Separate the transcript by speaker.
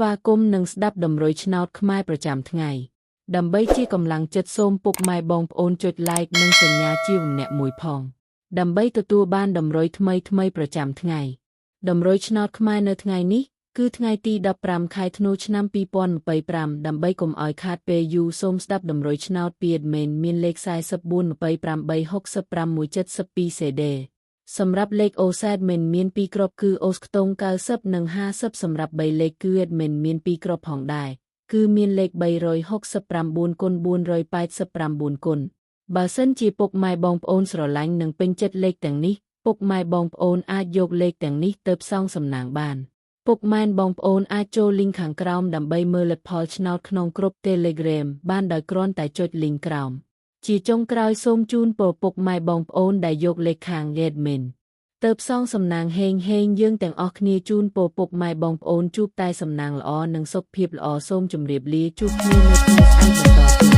Speaker 1: វាគមន៍និងស្ដាប់តម្រុយឆ្នោតខ្មែរប្រចាំថ្ងៃដើម្បីជាកម្លាំងចិត្តសូមពុកម៉ែបងប្អូនចុច like និងសញ្ញាជាម្នាក់មួយផងដើម្បីទទួលបានតម្រុយថ្មីប្រចាំថ្ងៃតម្រុយឆ្នោតខ្មែរនៅថ្ងៃនេះគឺថ្ងៃទី15ខែធ្នូឆ្នាំ2025ដើម្បីកុំឲ្យខាតពេលយូរសូមស្ដាប់តម្រុយឆ្នោតពី admin មានលេខ4428657172 CD សម្រាប់លេខ OZ admin មាន2គ្រាប់គឺ OZ ខ្ទង់90និង50សម្រាប់3លេខគឺ admin មាន2គ្រាប់ផងដែរគឺមានលេខ369គុណ489គុណបើសិនជាពុកម៉ែបងប្អូនស្រឡាញ់និងពេញចិត្តលេខទាំងនេះពុកម៉ែបងប្អូនអាចយកលេខទាំងនេះទៅផ្សងសំណាងបានពុកម៉ែបងប្អូនអាចចូល link ខាងក្រោមដើម្បីមើលលទ្ធផលឆ្នោតក្នុងក្រុម Telegram បានដោយគ្រាន់តែចុច link ក្រោមជាចុងក្រោយសូមជូនពរពុកម៉ែបងប្អូនដែលយកលេខខាង admin ទៅផ្សងសំណាងហេងយើងទាំងអស់គ្នាជូនពរពុកម៉ែបងប្អូនជួបតែសំណាងល្អនិងសុខភាពល្អសូមជម្រាបលាជួបគ្នានៅថ្ងៃស្អែកបន្តទៀត